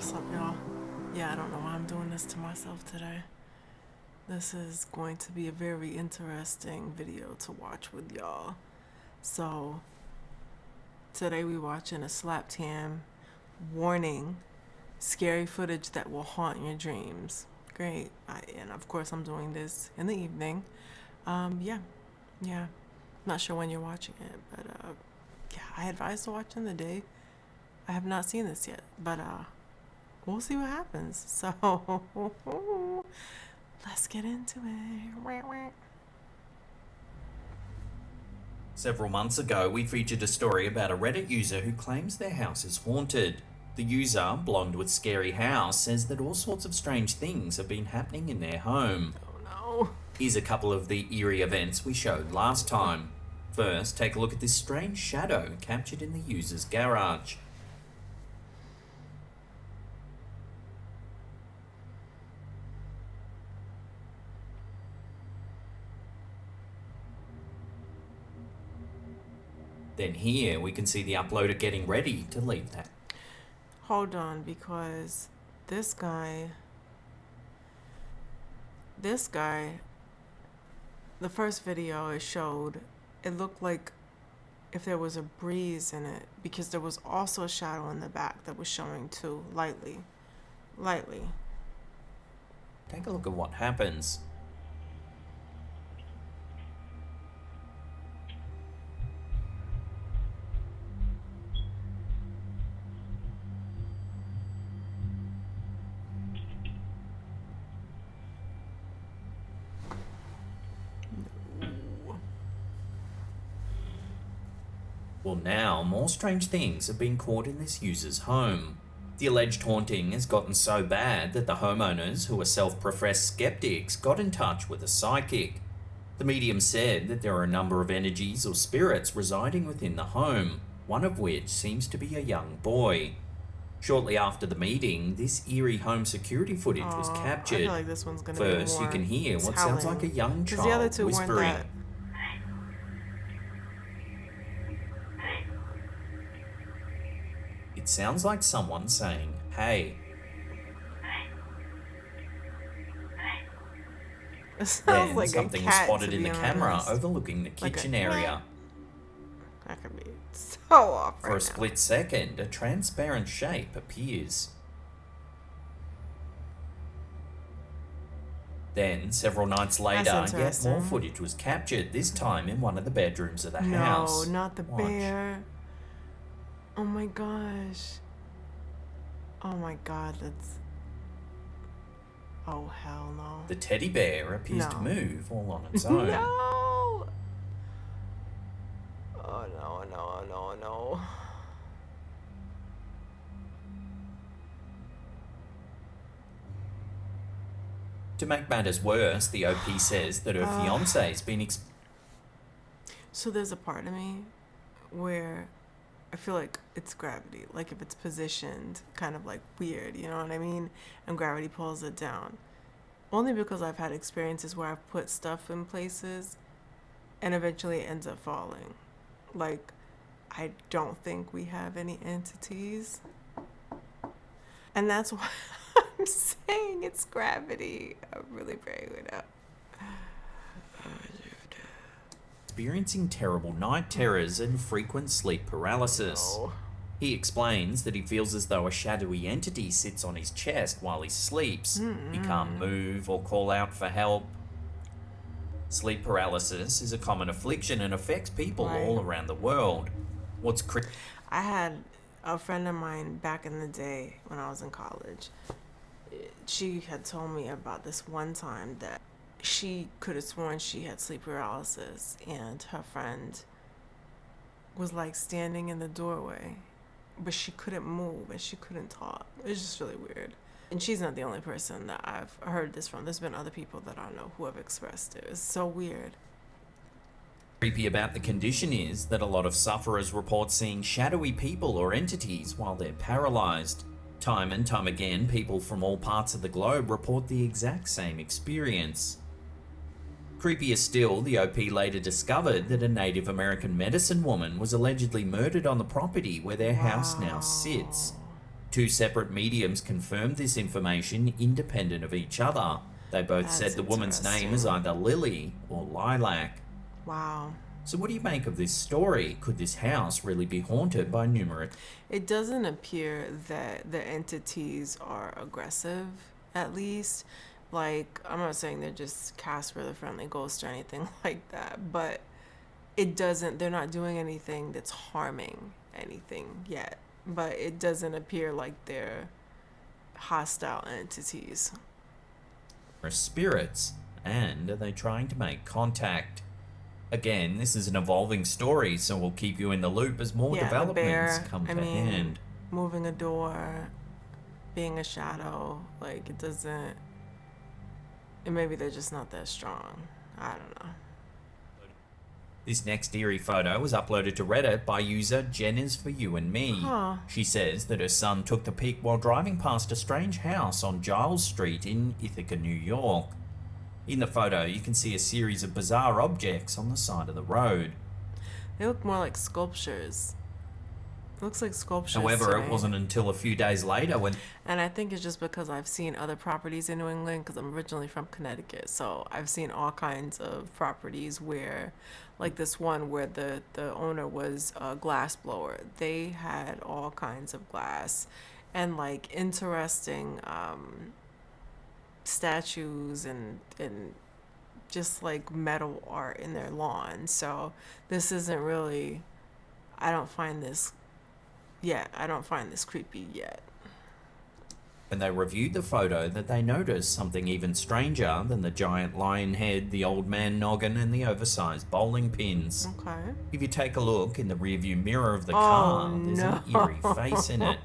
What's up, y'all? Yeah, I don't know why I'm doing this to myself today. This is going to be a very interesting video to watch with y'all. So, today we watching a slap cam warning, scary footage that will haunt your dreams. Great. And of course I'm doing this in the evening. Yeah. Not sure when you're watching it, but yeah, I advise to watch in the day. I have not seen this yet, but we'll see what happens. So let's get into it. Several months ago, we featured a story about a Reddit user who claims their house is haunted. The user, blonde with scary house, says that all sorts of strange things have been happening in their home. Oh no. Here's a couple of the eerie events we showed last time. First, take a look at this strange shadow captured in the user's garage. Then here we can see the uploader getting ready to leave that. Hold on, because this guy, the first video it showed, it looked like if there was a breeze in it, because there was also a shadow in the back that was showing too, lightly. Take a look at what happens. Well, now more strange things have been caught in this user's home. The alleged haunting has gotten so bad that the homeowners, who are self-professed skeptics, got in touch with a psychic. The medium said that there are a number of energies or spirits residing within the home, one of which seems to be a young boy. Shortly after the meeting, this eerie home security footage was captured. I feel like this one's gonna First, be you can hear what sounds like a young because the other child two weren't whispering. that. It sounds like someone saying, "Hey." It sounds Then like something a is cat, spotted to in the be camera honest. overlooking the Like a kitchen meow. area. That could be so off For right a split second, a transparent shape appears. Then, several nights later, yet interesting. more footage was captured, this time in one of the bedrooms of the now. house. No, not the Watch. bear. Oh my gosh. Oh my god, that's... Oh hell no. The teddy bear appears to No. move all on its own. No! Oh no. To make matters worse, the OP says that her fiance's been So there's a part of me where I feel like it's gravity. Like if it's positioned kind of like weird, you know what I mean? And gravity pulls it down. Only because I've had experiences where I've put stuff in places and eventually it ends up falling. Like, I don't think we have any entities. And that's why I'm saying it's gravity. I'm really praying it out. experiencing terrible night terrors and frequent sleep paralysis. Oh. He explains that he feels as though a shadowy entity sits on his chest while he sleeps. He can't move or call out for help. Sleep paralysis is a common affliction and affects people all around the world. I had a friend of mine back in the day when I was in college. She had told me about this one time that she could have sworn she had sleep paralysis, and her friend was like standing in the doorway, but she couldn't move and she couldn't talk. It was just really weird. And she's not the only person that I've heard this from. There's been other people that I know who have expressed it. It's so weird. Creepy about the condition is that a lot of sufferers report seeing shadowy people or entities while they're paralyzed. Time and time again, people from all parts of the globe report the exact same experience. Creepier still, the OP later discovered that a Native American medicine woman was allegedly murdered on the property where their house now sits. Two separate mediums confirmed this information independent of each other. They both That's said the woman's name is interesting. either Lily or Lilac. Wow. So what do you make of this story? Could this house really be haunted by numerous... It doesn't appear that the entities are aggressive, at least. Like, I'm not saying they're just Casper the Friendly Ghost or anything like that, but they're not doing anything that's harming anything yet. But it doesn't appear like they're hostile entities. spirits? And are they trying to make contact? Again, this is an evolving story, so we'll keep you in the loop as more Yeah, the developments bear, come I to mean, hand. moving a door, being a shadow, like it doesn't. And maybe they're just not that strong. I don't know. This next eerie photo was uploaded to Reddit by user Jen is for you and me. Huh. She says that her son took the pic while driving past a strange house on Giles Street in Ithaca, New York. In the photo, you can see a series of bizarre objects on the side of the road. They look more like sculptures. It looks like sculptures. However, to it me. wasn't until a few days later when And I think it's just because I've seen other properties in New England because I'm originally from Connecticut. So I've seen all kinds of properties where, like this one where the owner was a glass blower. They had all kinds of glass and like interesting statues and just like metal art in their lawn. So this isn't really, I don't find this creepy yet. when they reviewed the photo that they noticed something even stranger than the giant lion head, the old man noggin, and the oversized bowling pins. Okay. If you take a look in the rearview mirror of the car, there's an eerie face in it.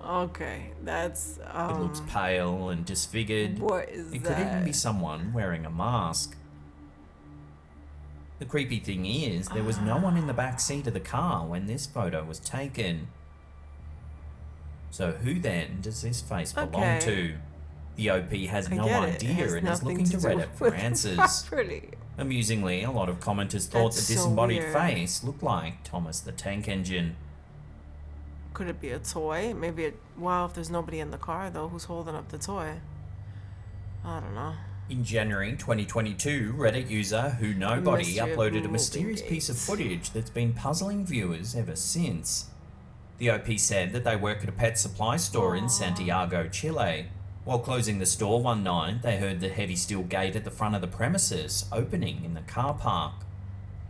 Okay, that's It looks pale and disfigured. what is It that? could even be someone wearing a mask. The creepy thing is, there was no one in the back seat of the car when this photo was taken. So who then does this face belong Okay. to? The OP has I no get it. It idea has and is nothing looking to do Reddit for with the answers. property. Amusingly, a lot of commenters thought That's the so disembodied weird. face looked like Thomas the Tank Engine. Could it be a toy? Maybe if there's nobody in the car though, who's holding up the toy? I don't know. In January 2022, Reddit user Who Nobody mystery of uploaded a moving mysterious piece of gates. footage that's been puzzling viewers ever since. The OP said that they work at a pet supply store in Santiago, Chile. While closing the store one night, they heard the heavy steel gate at the front of the premises opening in the car park.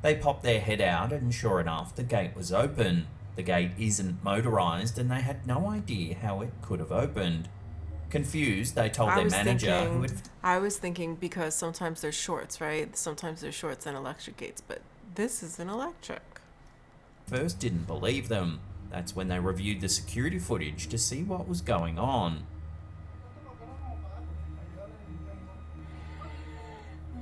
They popped their head out and sure enough, the gate was open. The gate isn't motorized and they had no idea how it could have opened. Confused, they told their manager who had I was thinking because sometimes there's shorts, right? Sometimes there's shorts and electric gates, but this isn't electric. first didn't believe them. That's when they reviewed the security footage to see what was going on.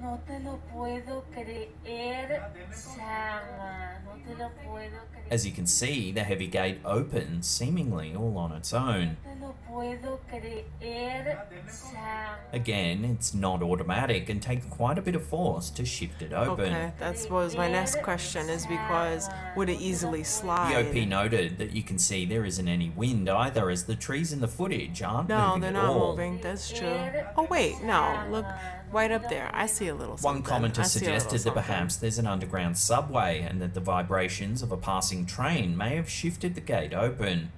No te lo puedo creer, Chama. No te lo puedo creer. As you can see, the heavy gate opens seemingly all on its own. No te lo puedo creer, Chama. Again, it's not automatic and takes quite a bit of force to shift it open. Okay, that was my next question is because would it easily slide? The OP noted that you can see there isn't any wind either as the trees in the footage aren't No, moving they're at not all. moving. That's true. Oh wait, no. Look right up there. I see a little One something. commenter I see a little suggested that something. perhaps there's an underground subway and that the vibrations of a passing train may have shifted the gate open.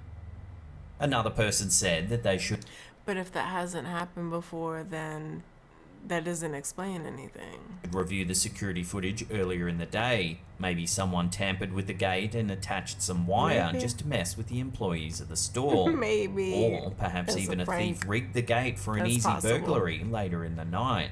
Another person said that they should But if that hasn't happened before, then that doesn't explain anything. review the security footage earlier in the day. Maybe someone tampered with the gate and attached some wire Maybe. just to mess with the employees of the store. Maybe. Or perhaps As even a a thief prank. rigged the gate for an That's easy possible. burglary later in the night.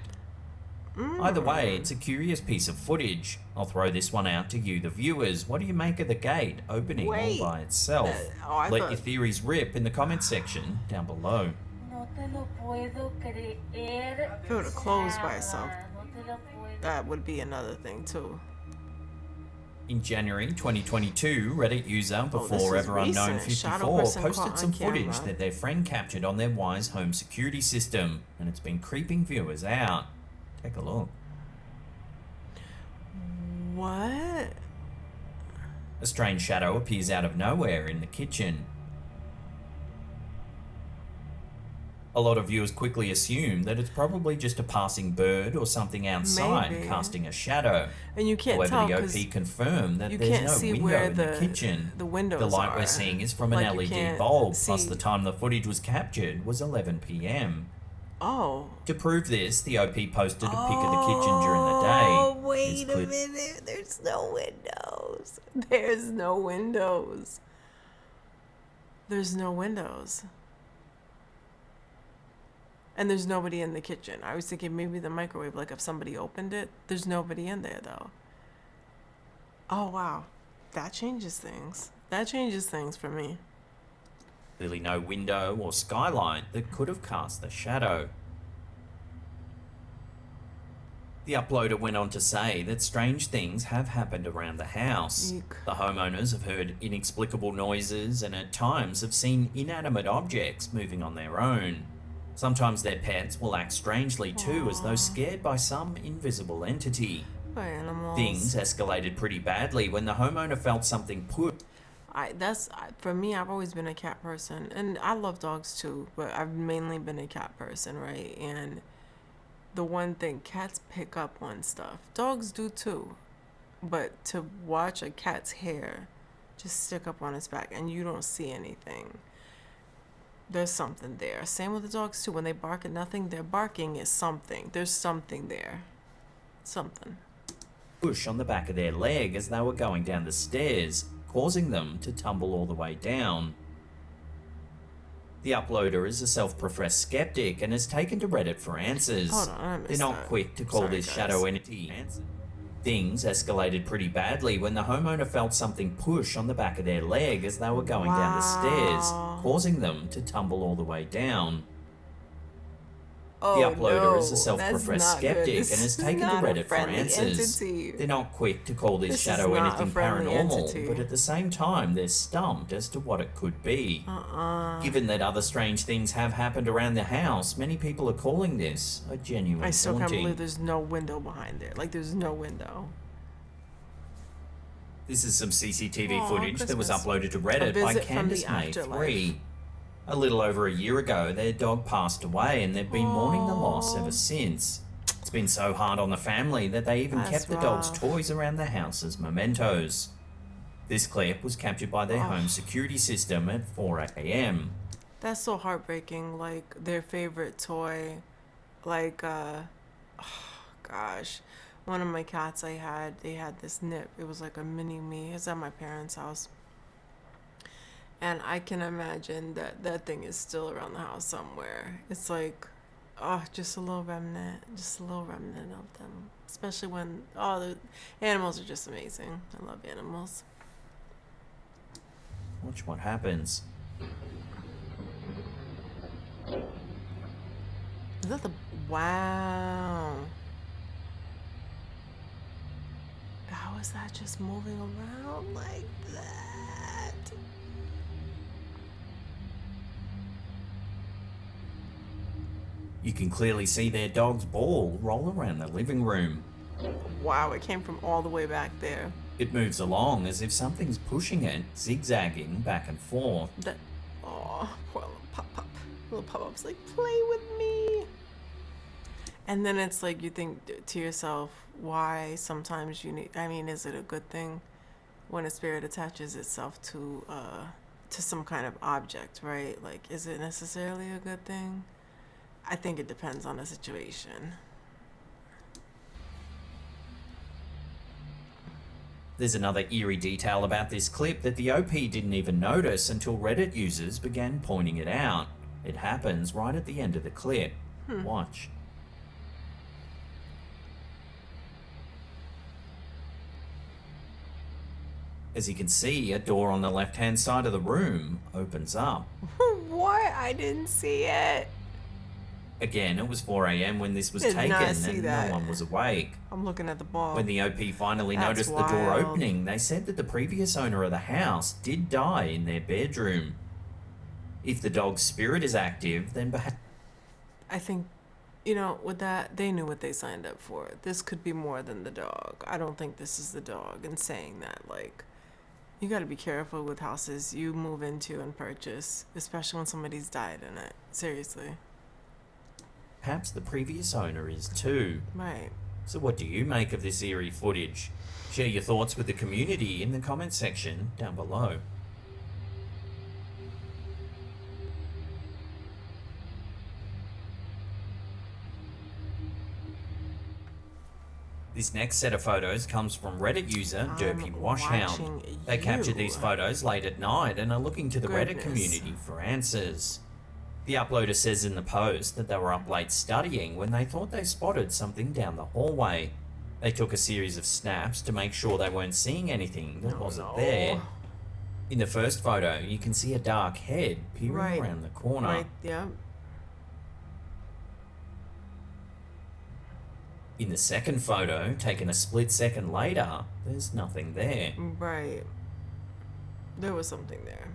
Either way, it's a curious piece of footage. I'll throw this one out to you, the viewers. What do you make of the gate opening Wait. all by itself? I Let thought- your theories rip in the comment section down below. No te lo puedo creer. If it would've closed by itself. Chama. No te lo puedo. That would be another thing too. In January 2022, Reddit user this Before is Ever Unknown recent. Shadow 54 person caught posted on some footage camera. that their friend captured on their Wise home security system, and it's been creeping viewers out. Take a look. What? A strange shadow appears out of nowhere in the kitchen. A lot of viewers quickly assume that it's probably just a passing bird or something outside Maybe. casting a shadow. And you can't However, tell the because OP confirmed that you there's can't no see window where in the kitchen. the windows The light are. we're seeing is from an Like, you LED can't bulb, plus see- the time the footage was captured was 11 p.m. Oh. To prove this, the OP posted a pic of the kitchen during the day. Oh, This wait a clip- minute. There's no windows. There's no windows. There's no windows. And there's nobody in the kitchen. I was thinking maybe the microwave, like if somebody opened it. There's nobody in there, though. Oh, wow. That changes things. That changes things for me. Clearly no window or skylight that could have cast the shadow. The uploader went on to say that strange things have happened around the house. Eek. The homeowners have heard inexplicable noises and at times have seen inanimate objects moving on their own. Sometimes their pets will act strangely too, as though scared by some invisible entity. Poor animals. Things escalated pretty badly when the homeowner felt something push. For me, I've always been a cat person, and I love dogs too, but I've mainly been a cat person, right? And the one thing, cats pick up on stuff. Dogs do too. But to watch a cat's hair just stick up on its back and you don't see anything, there's something there. Same with the dogs too. When they bark at nothing, their barking is something. There's something there. Something. Push on the back of their leg as they were going down the stairs, causing them to tumble all the way down. The uploader is a self-professed skeptic and has taken to Reddit for answers. Hold on, I They're missed not that. quick to call Sorry, this guys. shadow entity. Things escalated pretty badly when the homeowner felt something push on the back of their leg as they were going down the stairs, Wow. causing them to tumble all the way down. Oh, The uploader no, is a self-professed that's not good. skeptic This and has is taken to not a Reddit for friendly answers. entity. They're not quick to call this This is shadow not a anything friendly paranormal, entity. but at the same time, they're stumped as to what it could be. Given that other strange things have happened around the house, many people are calling this a genuine I still can't haunting. believe there's no window behind there. Like, there's no window. This is some CCTV Aw, footage that was Christmas. uploaded to A Reddit by visit from Candace the May afterlife. 3. A little over a year ago, their dog passed away and they've been mourning the loss ever since. It's been so hard on the family that they even That's kept the dog's rough. toys around the house as mementos. This clip was captured by their home security system at 4 a.m. That's so heartbreaking. Like, their favorite toy. Like, gosh. One of my cats they had this nip. It was like a mini me. It's at my parents' house. And I can imagine that thing is still around the house somewhere. It's like, just a little remnant. Just a little remnant of them. Especially when, the animals are just amazing. I love animals. Watch what happens. Is that wow. How is that just moving around like that? You can clearly see their dog's ball roll around the living room. Wow, it came from all the way back there. It moves along as if something's pushing it, zigzagging back and forth. Poor little pop-up. Little pop-up's like, play with me. And then it's like, you think to yourself, why sometimes you need, is it a good thing when a spirit attaches itself to some kind of object, right? Like, is it necessarily a good thing? I think it depends on the situation. There's another eerie detail about this clip that the OP didn't even notice until Reddit users began pointing it out. It happens right at the end of the clip. Watch. As you can see, a door on the left-hand side of the room opens up. What? I didn't see it. Again, it was 4 a.m. when this was Did taken not see and that. no one was awake. I'm looking at the ball. When the OP finally That's noticed the door wild. opening, they said that the previous owner of the house did die in their bedroom. If the dog's spirit is active, then perhaps I think, with that, they knew what they signed up for. This could be more than the dog. I don't think this is the dog. And saying that, like, you got to be careful with houses you move into and purchase, especially when somebody's died in it. Seriously. Perhaps the previous owner is too. Right. So what do you make of this eerie footage? Share your thoughts with the community in the comment section down below. This next set of photos comes from Reddit user Derpy Washhound. watching They captured you. these photos late at night and are looking to the Reddit Goodness. community for answers. The uploader says in the post that they were up late studying when they thought they spotted something down the hallway. They took a series of snaps to make sure they weren't seeing anything that wasn't there. In the first photo, you can see a dark head peering Right. around the corner. Right. Yeah. In the second photo, taken a split second later, there's nothing there. Right. There was something there.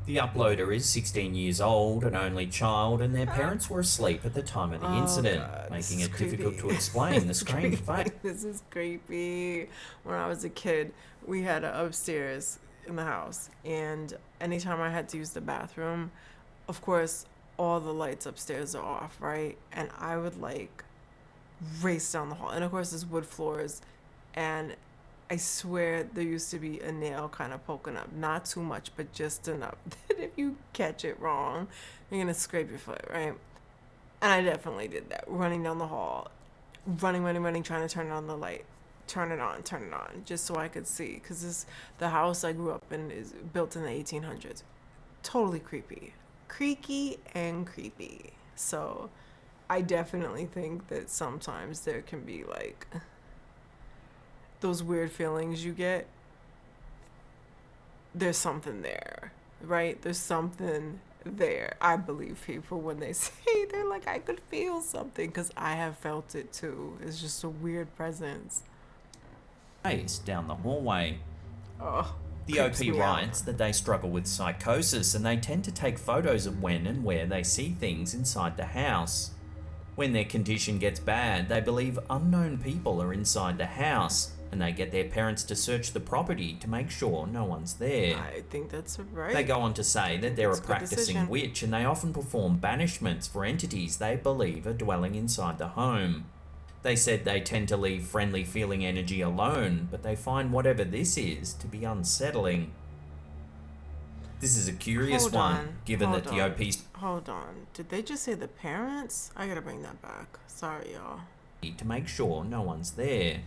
The uploader is 16 years old, an only child, and their parents were asleep at the time of the incident, God, making this it is difficult to creepy. explain the It's strange creepy. face. This is creepy. When I was a kid, we had an upstairs in the house, and anytime I had to use the bathroom, of course, all the lights upstairs are off, right? And I would like race down the hall. And of course, there's wood floors, and I swear there used to be a nail kind of poking up. Not too much, but just enough that if you catch it wrong, you're going to scrape your foot, right? And I definitely did that. Running down the hall, running, trying to turn on the light. Turn it on, just so I could see. Because the house I grew up in is built in the 1800s. Totally creepy. Creaky and creepy. So I definitely think that sometimes there can be like those weird feelings you get. There's something there, right? There's something there. I believe people when they say they're like, I could feel something, because I have felt it too. It's just a weird presence. Face down the hallway. Oh, The OP creeps me out. writes that they struggle with psychosis and they tend to take photos of when and where they see things inside the house. When their condition gets bad, they believe unknown people are inside the house, and they get their parents to search the property to make sure no one's there. I think that's right. They go on to say that they're a That's a good practicing decision. witch and they often perform banishments for entities they believe are dwelling inside the home. They said they tend to leave friendly feeling energy alone, but they find whatever this is to be unsettling. This is a curious Hold one, on, given hold that the on. OP's Hold on. Did they just say the parents? I gotta bring that back. Sorry, y'all. to make sure no one's there.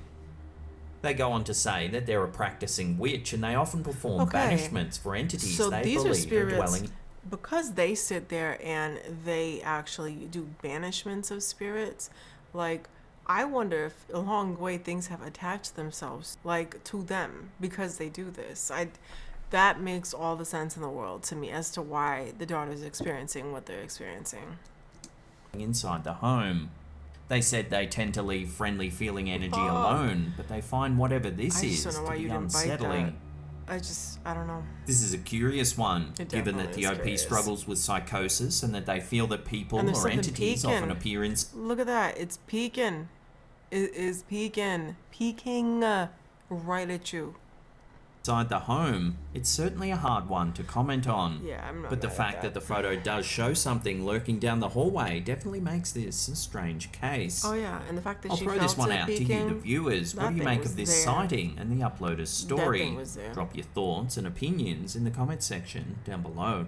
They go on to say that they're a practicing witch and they often perform Okay. banishments for entities So they these are believe are spirits, dwelling. because they sit there and they actually do banishments of spirits. Like, I wonder if along the way things have attached themselves, like, to them because they do this. That makes all the sense in the world to me as to why the daughter's experiencing what they're experiencing. Inside the home. They said they tend to leave friendly feeling energy alone, but they find whatever this I just is don't know to why be you didn't bite unsettling. I don't know. This is a curious one, It given that definitely the is OP curious. struggles with psychosis and that they feel that people And there's or something entities peeking. often appear Look at that. It's peeking. It is peeking. Peeking right at you. inside the home. It's certainly a hard one to comment on. Yeah, I'm not But the mad at fact that the photo does show something lurking down the hallway definitely makes this a strange case. Oh yeah, and the fact that I'll she throw felt this one it out to peeking, you, the viewers. What that do you thing make was of this there. sighting and the uploader's story? thing was there. Drop your thoughts and opinions in the comment section down below.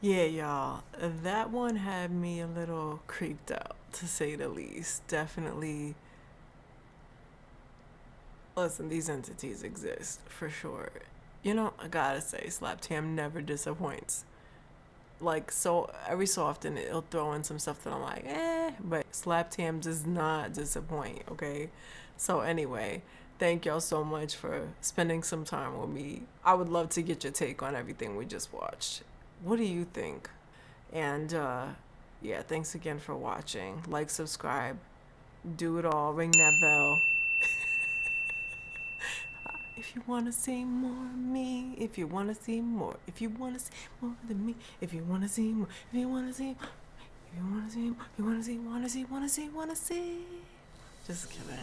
Yeah, y'all, that one had me a little creeped out, to say the least. Definitely. Listen, these entities exist for sure. You know, I gotta say, Slap Tam never disappoints. Like, so every so often it'll throw in some stuff that I'm like, but Slap Tam does not disappoint, okay? So anyway, thank y'all so much for spending some time with me. I would love to get your take on everything we just watched. What do you think? And yeah, thanks again for watching. Like, subscribe, do it all, ring that bell. If you want to see more of me, if you want to see more, if you want to see more than me, if you want to see more, if you want to see more, if you want to see more, if you want to see. Just kidding.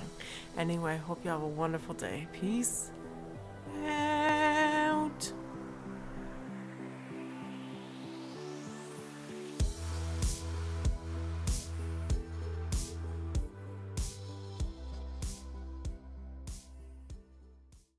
Anyway, hope you have a wonderful day. Peace.